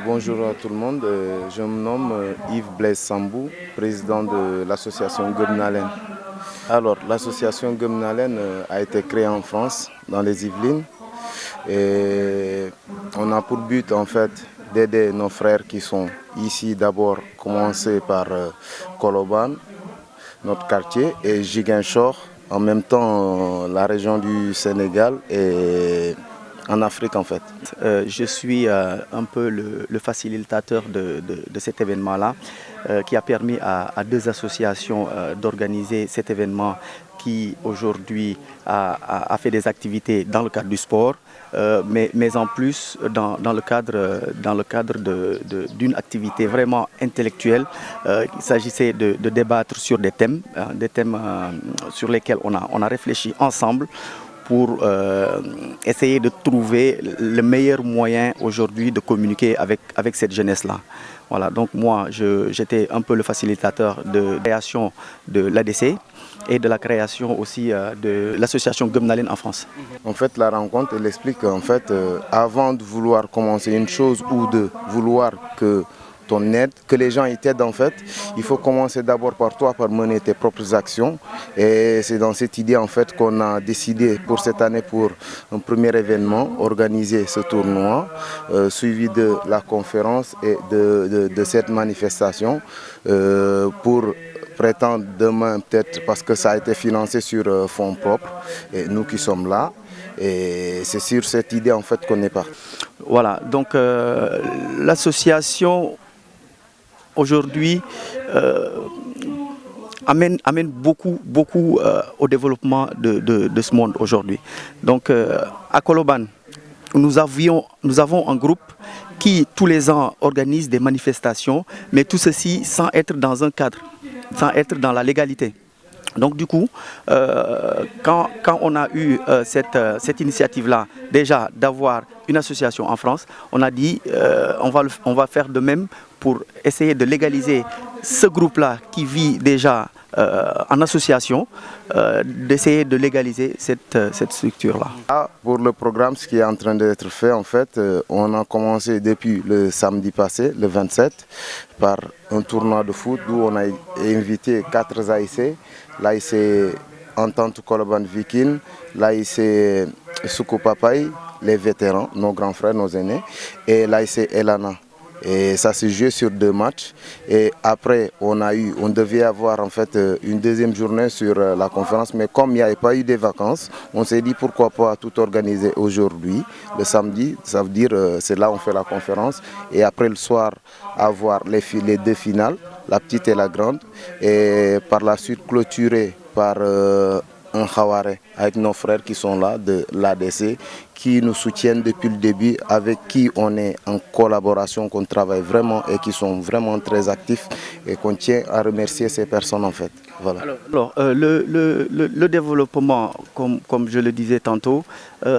Bonjour à tout le monde, je me nomme Yves Blaise Sambou, président de l'association Gumnalen. Alors, l'association Gumnalen a été créée en France, dans les Yvelines, et on a pour but en fait d'aider nos frères qui sont ici, d'abord commencer par Koloban, notre quartier, et Ziguinchor, en même temps la région du Sénégal et en Afrique en fait. Je suis un peu le facilitateur de cet événement-là qui a permis à deux associations d'organiser cet événement qui aujourd'hui a fait des activités dans le cadre du sport, mais en plus dans le cadre d'une activité vraiment intellectuelle. Il s'agissait de débattre sur des thèmes sur lesquels on a réfléchi ensemble pour essayer de trouver le meilleur moyen aujourd'hui de communiquer avec cette jeunesse-là. Voilà, donc moi, j'étais un peu le facilitateur de la création de l'ADC et de la création aussi de l'association Gumnalen en France. En fait, la rencontre, elle explique qu'en fait, avant de vouloir commencer une chose ou de vouloir que ton aide, que les gens t'aident en fait, il faut commencer d'abord par toi, par mener tes propres actions. Et c'est dans cette idée en fait qu'on a décidé pour cette année, pour un premier événement, organiser ce tournoi, suivi de la conférence et de cette manifestation pour prétendre demain peut-être, parce que ça a été financé sur fonds propres, et nous qui sommes là, et c'est sur cette idée en fait qu'on est parti. Voilà, donc l'association aujourd'hui amène beaucoup au développement de ce monde aujourd'hui. Donc à Koloban, nous avons un groupe qui tous les ans organise des manifestations, mais tout ceci sans être dans un cadre, sans être dans la légalité. Donc du coup, quand on a eu cette initiative-là, déjà d'avoir une association en France, on a dit on va faire de même pour essayer de légaliser ce groupe-là qui vit déjà en association, d'essayer de légaliser cette structure-là. Pour le programme, ce qui est en train d'être fait, en fait, on a commencé depuis le samedi passé, le 27, par un tournoi de foot où on a invité 4 AIC. L'AIC Entente Koloban Viking, l'AIC Soukoupapay, les vétérans, nos grands frères, nos aînés, et l'AIC Elana. Et ça s'est joué sur 2 matchs. Et après, on devait avoir en fait une deuxième journée sur la conférence. Mais comme il n'y avait pas eu de vacances, on s'est dit pourquoi pas tout organiser aujourd'hui, le samedi. Ça veut dire c'est là où on fait la conférence. Et après le soir, avoir les 2 finales, la petite et la grande. Et par la suite clôturer par un Khawaré avec nos frères qui sont là de l'ADC, qui nous soutiennent depuis le début, avec qui on est en collaboration, qu'on travaille vraiment et qui sont vraiment très actifs et qu'on tient à remercier ces personnes en fait. Voilà. Alors le développement, comme je le disais tantôt,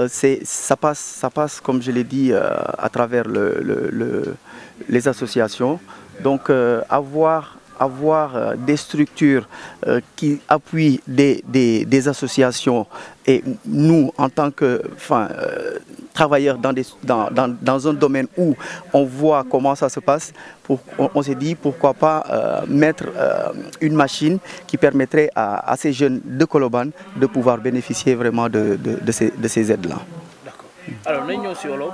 ça passe, comme je l'ai dit, à travers les associations. Donc avoir des structures qui appuient des associations et nous, en tant que travailleurs dans un domaine où on voit comment ça se passe, on s'est dit pourquoi pas mettre une machine qui permettrait à ces jeunes de Koloban de pouvoir bénéficier vraiment de ces aides-là. D'accord. Alors, nous sommes sur l'eau.